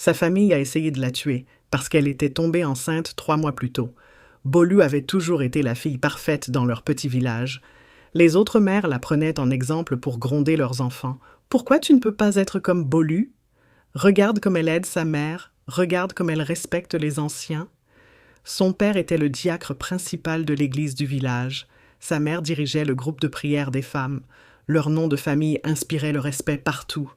Sa famille a essayé de la tuer parce qu'elle était tombée enceinte 3 mois plus tôt. Bolu avait toujours été la fille parfaite dans leur petit village. Les autres mères la prenaient en exemple pour gronder leurs enfants. « Pourquoi tu ne peux pas être comme Bolu ? Regarde comme elle aide sa mère, regarde comme elle respecte les anciens. » Son père était le diacre principal de l'église du village. Sa mère dirigeait le groupe de prière des femmes. Leur nom de famille inspirait le respect partout.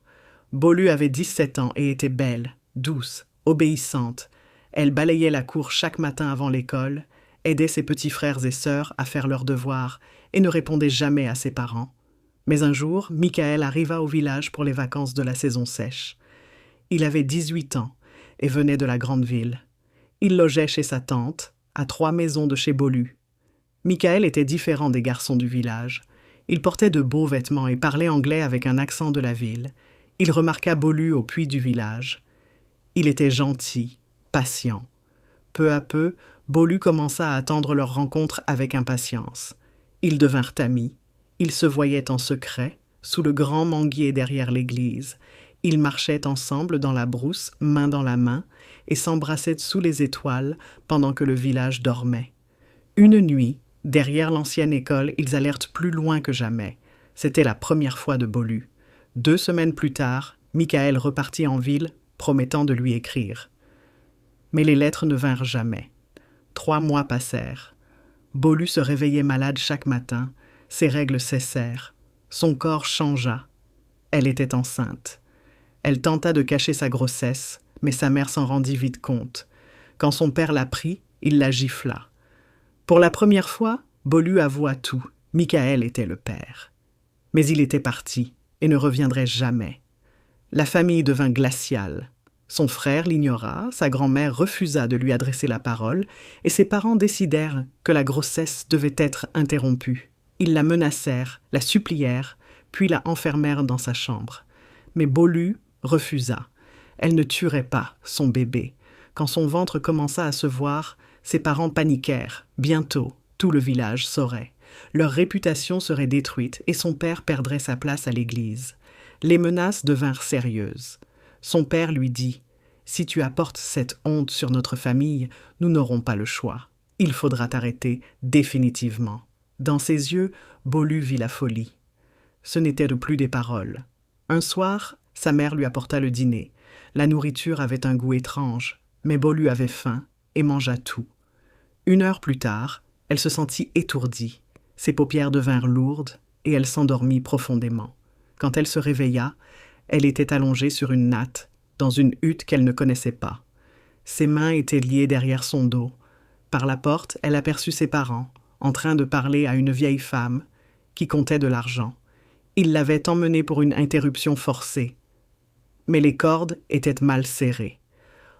Bolu avait 17 ans et était belle, douce, obéissante. Elle balayait la cour chaque matin avant l'école, aidait ses petits frères et sœurs à faire leurs devoirs et ne répondait jamais à ses parents. Mais un jour, Michael arriva au village pour les vacances de la saison sèche. Il avait 18 ans et venait de la grande ville. Il logeait chez sa tante, à 3 maisons de chez Bolu. Michael était différent des garçons du village. Il portait de beaux vêtements et parlait anglais avec un accent de la ville. Il remarqua Bolu au puits du village. Il était gentil, patient. Peu à peu, Bolu commença à attendre leur rencontre avec impatience. Ils devinrent amis. Ils se voyaient en secret, sous le grand manguier derrière l'église. Ils marchaient ensemble dans la brousse, main dans la main, et s'embrassaient sous les étoiles pendant que le village dormait. Une nuit, derrière l'ancienne école, ils allèrent plus loin que jamais. C'était la première fois de Bolu. 2 semaines plus tard, Michael repartit en ville, promettant de lui écrire. Mais les lettres ne vinrent jamais. 3 mois passèrent. Bolu se réveillait malade chaque matin. Ses règles cessèrent. Son corps changea. Elle était enceinte. Elle tenta de cacher sa grossesse, mais sa mère s'en rendit vite compte. Quand son père l'apprit, il la gifla. Pour la première fois, Bolu avoua tout. Michael était le père. Mais il était parti et ne reviendrait jamais. La famille devint glaciale. Son frère l'ignora, sa grand-mère refusa de lui adresser la parole, et ses parents décidèrent que la grossesse devait être interrompue. Ils la menacèrent, la supplièrent, puis la enfermèrent dans sa chambre. Mais Bolu refusa. Elle ne tuerait pas son bébé. Quand son ventre commença à se voir, ses parents paniquèrent. Bientôt, tout le village saurait. Leur réputation serait détruite et son père perdrait sa place à l'église. Les menaces devinrent sérieuses. Son père lui dit « Si tu apportes cette honte sur notre famille, nous n'aurons pas le choix. Il faudra t'arrêter définitivement. » Dans ses yeux, Bolu vit la folie. Ce n'était plus des paroles. Un soir, sa mère lui apporta le dîner. La nourriture avait un goût étrange, mais Bolu avait faim et mangea tout. 1 heure plus tard, elle se sentit étourdie. Ses paupières devinrent lourdes et elle s'endormit profondément. Quand elle se réveilla, elle était allongée sur une natte, dans une hutte qu'elle ne connaissait pas. Ses mains étaient liées derrière son dos. Par la porte, elle aperçut ses parents, en train de parler à une vieille femme qui comptait de l'argent. Ils l'avaient emmenée pour une interruption forcée. Mais les cordes étaient mal serrées.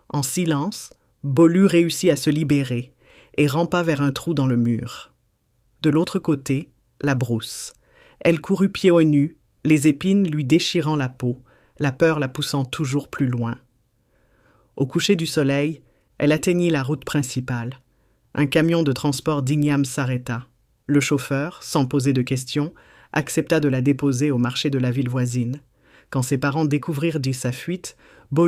En silence, Bolu réussit à se libérer et rampa vers un trou dans le mur. De l'autre côté, la brousse. Elle courut pieds nus, les épines lui déchirant la peau, la peur la poussant toujours plus loin. Au coucher du soleil, elle atteignit la route principale. Un camion de transport d'Ignam s'arrêta. Le chauffeur, sans poser de questions, accepta de la déposer au marché de la ville voisine. Quand ses parents découvrirent sa fuite, Bolu